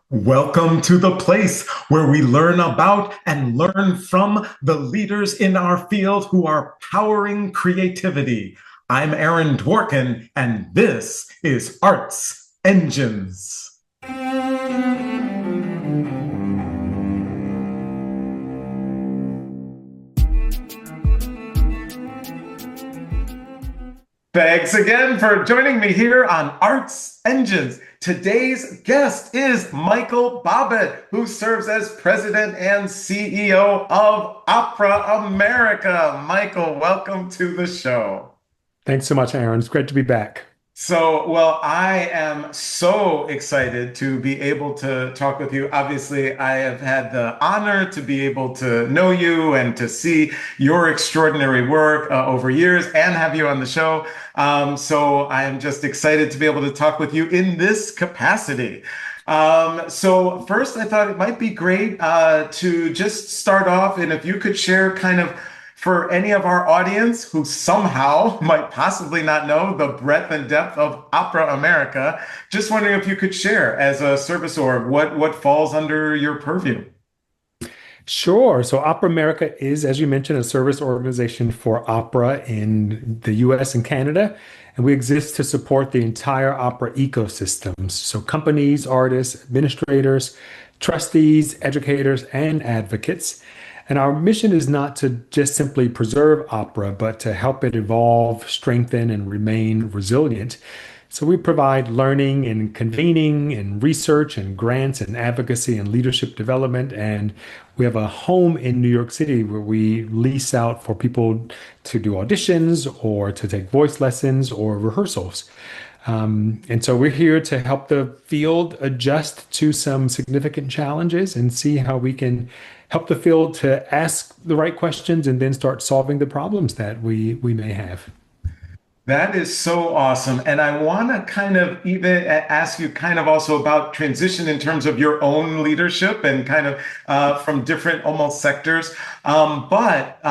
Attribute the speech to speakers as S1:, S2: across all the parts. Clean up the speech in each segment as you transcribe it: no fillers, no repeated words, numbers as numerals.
S1: Welcome to the place where we learn about and learn from the leaders in our field who are powering creativity. I'm Aaron Dworkin, and this is Arts Engines. Thanks again for joining me here on Arts Engines. Today's guest is Michael Bobbitt, who serves as president and CEO of Opera America. Michael, welcome to the show.
S2: Thanks so much, Aaron. It's great to be back.
S1: I am so excited to be able to talk with you. Obviously, I have had the honor to be able to know you and to see your extraordinary work over years and have you on the show. So I am just excited to be able to talk with you in this capacity. So first, I thought it might be great to just start off, and if you could share kind of for any of our audience who somehow might possibly not know the breadth and depth of Opera America, just wondering if you could share as a service org what falls under your purview.
S2: Sure. So Opera America is, as you mentioned, a service organization for opera in the US and Canada. And we exist to support the entire opera ecosystems. So companies, artists, administrators, trustees, educators, and advocates. And our mission is not to just simply preserve opera, but to help it evolve, strengthen, and remain resilient. So we provide learning and convening and research and grants and advocacy and leadership development. And we have a home in New York City where we lease out for people to do auditions or to take voice lessons or rehearsals. And so we're here to help the field adjust to some significant challenges and see how we can help the field to ask the right questions and then start solving the problems that we may have.
S1: That is so awesome. And I want to kind of even ask you kind of also about transition in terms of your own leadership and kind of from different almost sectors. But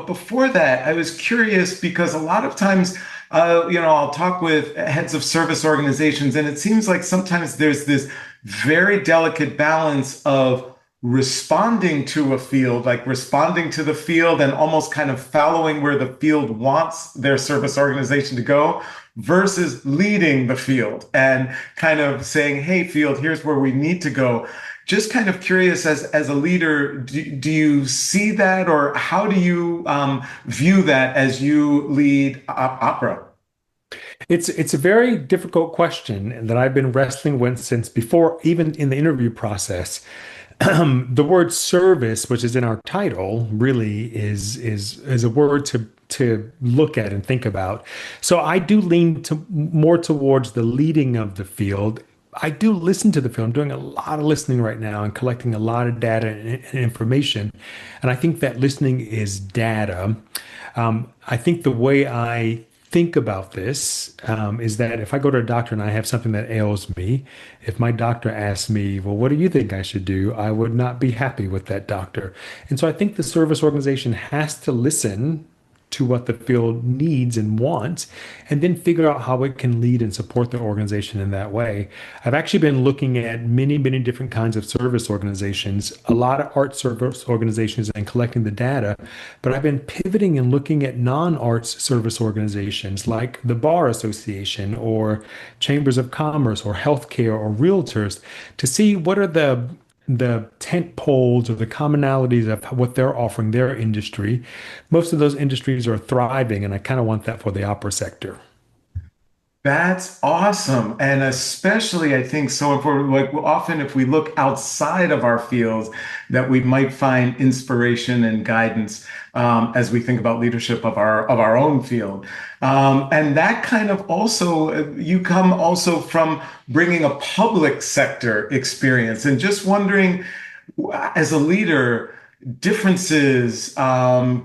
S1: before that, I was curious because a lot of times, I'll talk with heads of service organizations, and it seems like sometimes there's this very delicate balance of responding to a field, like responding to the field and almost kind of following where the field wants their service organization to go versus leading the field and kind of saying, hey, field, here's where we need to go. Just kind of curious as a leader, do you see that or how do you view that as you lead opera?
S2: It's a very difficult question that I've been wrestling with since before, even in the interview process. The word service, which is in our title, really is a word to look at and think about. So I do lean to more towards the leading of the field. I do listen to the field. I'm doing a lot of listening right now and collecting a lot of data and information. And I think that listening is data. I think the way I think about this is that if I go to a doctor and I have something that ails me, if my doctor asks me, well, what do you think I should do? I would not be happy with that doctor. And so I think the service organization has to listen to what the field needs and wants, and then figure out how it can lead and support the organization in that way. I've actually been looking at many different kinds of service organizations, a lot of art service organizations, and collecting the data. But I've been pivoting and looking at non-arts service organizations like the Bar Association or Chambers of Commerce or healthcare or realtors to see what are the tent poles or the commonalities of what they're offering their industry. Most of those industries are thriving, and I kind of want that for the opera sector.
S1: That's awesome. And especially, I think, so important. Like, often, if we look outside of our fields, that we might find inspiration and guidance as we think about leadership of our own field. And that kind of also, you come also from bringing a public sector experience and just wondering, as a leader, differences,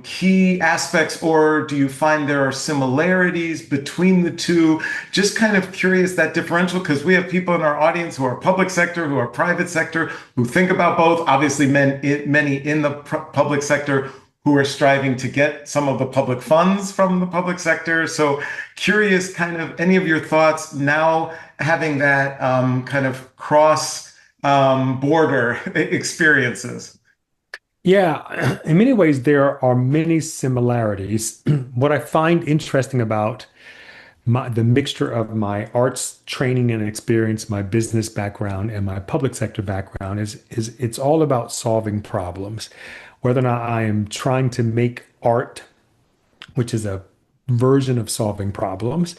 S1: key aspects, or do you find there are similarities between the two? Just kind of curious that differential, because we have people in our audience who are public sector, who are private sector, who think about both. Obviously, many in the public sector who are striving to get some of the public funds from the public sector. So curious, kind of any of your thoughts now having that kind of cross border experiences.
S2: Yeah, in many ways, there are many similarities. What I find interesting about the mixture of my arts training and experience, my business background, and my public sector background is it's all about solving problems. Whether or not I am trying to make art, which is a version of solving problems,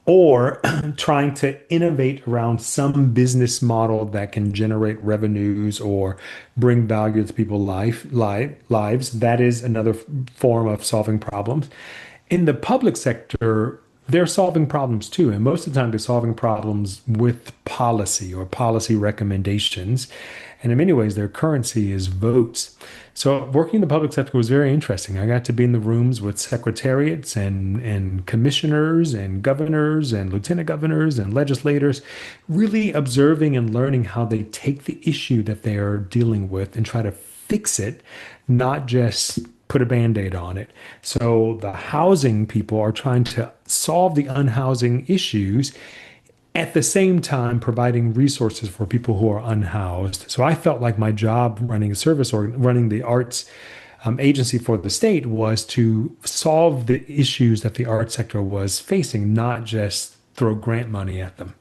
S2: or trying to innovate around some business model that can generate revenues or bring value to people's lives. That is another form of solving problems. In the public sector, they're solving problems too. And most of the time, they're solving problems with policy or policy recommendations. And in many ways, their currency is votes. So working in the public sector was very interesting. I got to be in the rooms with secretariats and commissioners and governors and lieutenant governors and legislators, really observing and learning how they take the issue that they are dealing with and try to fix it, not just put a band-aid on it. So the housing people are trying to solve the unhousing issues at the same time providing resources for people who are unhoused. So I felt like my job running a service or running the arts agency for the state was to solve the issues that the arts sector was facing, not just throw grant money at them.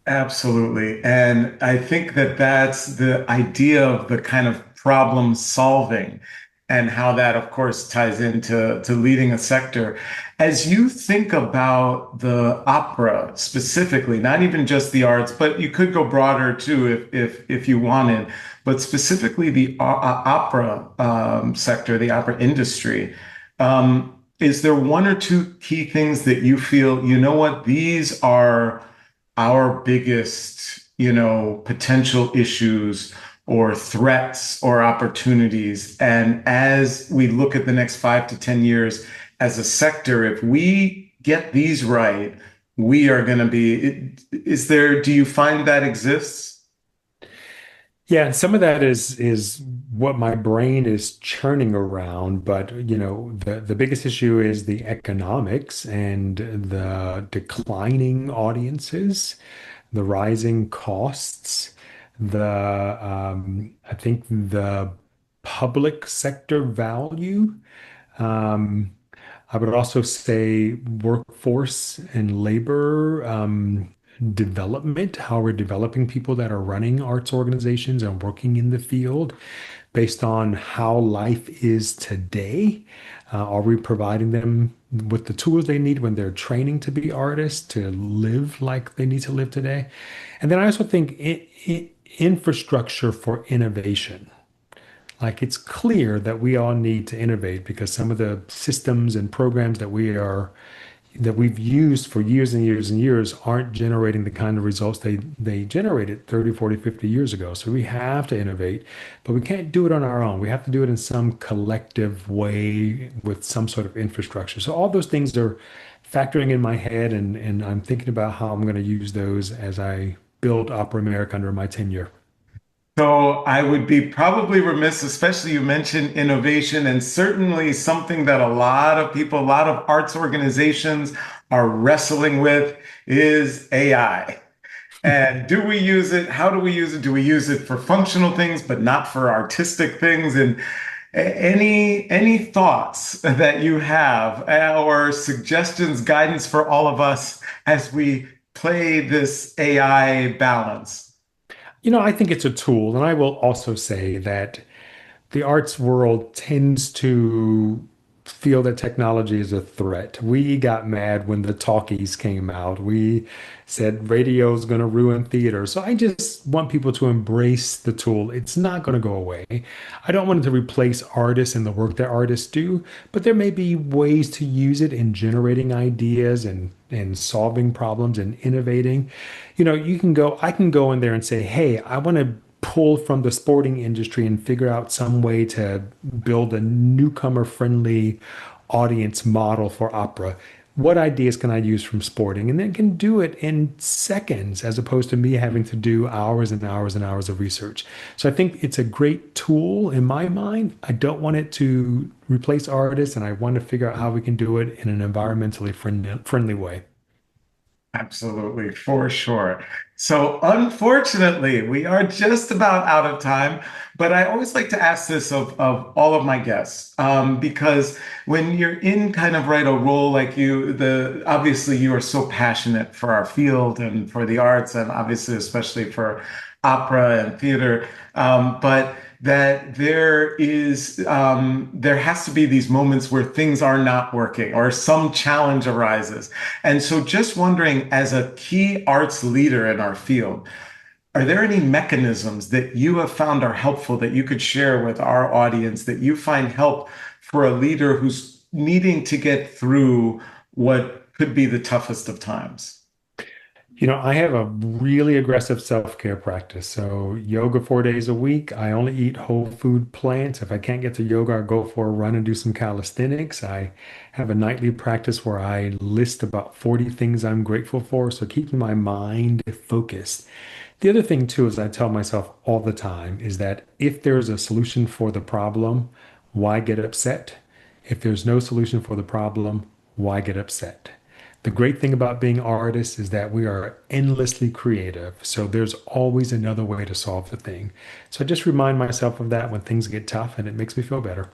S1: Absolutely. And I think that that's the idea of the kind of problem solving and how that, of course, ties into leading a sector. As you think about the opera specifically, not even just the arts, but you could go broader too if you wanted, but specifically the opera sector, the opera industry. Is there one or two key things that you feel, you know what, these are our biggest, potential issues or threats or opportunities? And as we look at the next 5 to 10 years as a sector, if we get these right, we are going to be, do you find that exists?
S2: Yeah, and some of that is what my brain is churning around, but the biggest issue is the economics and the declining audiences, the rising costs, the I think the public sector value. Um, I would also say workforce and labor development, how we're developing people that are running arts organizations and working in the field based on how life is today. Are we providing them with the tools they need when they're training to be artists to live like they need to live today? And then I also think infrastructure for innovation. Like it's clear that we all need to innovate because some of the systems and programs that we've used for years and years and years aren't generating the kind of results they generated 30, 40, 50 years ago. So we have to innovate, but we can't do it on our own. We have to do it in some collective way with some sort of infrastructure. So all those things are factoring in my head and I'm thinking about how I'm going to use those as I build Opera America under my tenure.
S1: So I would be probably remiss, especially you mentioned innovation, and certainly something that a lot of people, a lot of arts organizations are wrestling with is AI. And do we use it? How do we use it? Do we use it for functional things, but not for artistic things? And any thoughts that you have or suggestions, guidance for all of us as we play this AI balance?
S2: I think it's a tool, and I will also say that the arts world tends to feel that technology is a threat. We got mad when the talkies came out. We said radio is going to ruin theater. So I just want people to embrace the tool. It's not going to go away. I don't want it to replace artists and the work that artists do, but there may be ways to use it in generating ideas and solving problems and innovating. I can go in there and say, hey, I want to pull from the sporting industry and figure out some way to build a newcomer friendly audience model for opera. What ideas can I use from sporting? And then can do it in seconds as opposed to me having to do hours and hours and hours of research. So I think it's a great tool in my mind. I don't want it to replace artists, and I want to figure out how we can do it in an environmentally friendly way.
S1: Absolutely, for sure. So, unfortunately, we are just about out of time, but I always like to ask this of all of my guests, because when you're in kind of right a role like you, the obviously you are so passionate for our field and for the arts, and obviously especially for opera and theater, but that there has to be these moments where things are not working or some challenge arises. And so, just wondering, as a key arts leader in our field, are there any mechanisms that you have found are helpful that you could share with our audience that you find help for a leader who's needing to get through what could be the toughest of times?
S2: I have a really aggressive self-care practice. So yoga 4 days a week. I only eat whole food plants. If I can't get to yoga, I'll go for a run and do some calisthenics. I have a nightly practice where I list about 40 things I'm grateful for. So keeping my mind focused. The other thing too is I tell myself all the time is that if there's a solution for the problem, why get upset? If there's no solution for the problem, why get upset? The great thing about being artists is that we are endlessly creative. So there's always another way to solve the thing. So I just remind myself of that when things get tough and it makes me feel better.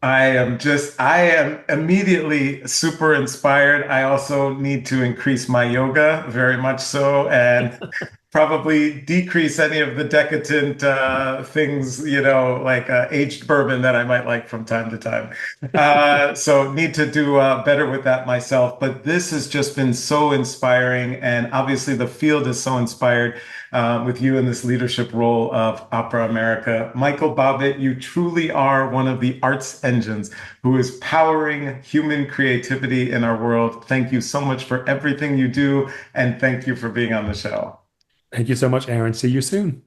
S1: I am immediately super inspired. I also need to increase my yoga very much so, and probably decrease any of the decadent things, like aged bourbon that I might like from time to time. So need to do better with that myself. But this has just been so inspiring, and obviously the field is so inspired with you in this leadership role of Opera America. Michael Bobbitt, you truly are one of the arts engines who is powering human creativity in our world. Thank you so much for everything you do, and thank you for being on the show.
S2: Thank you so much, Aaron. See you soon.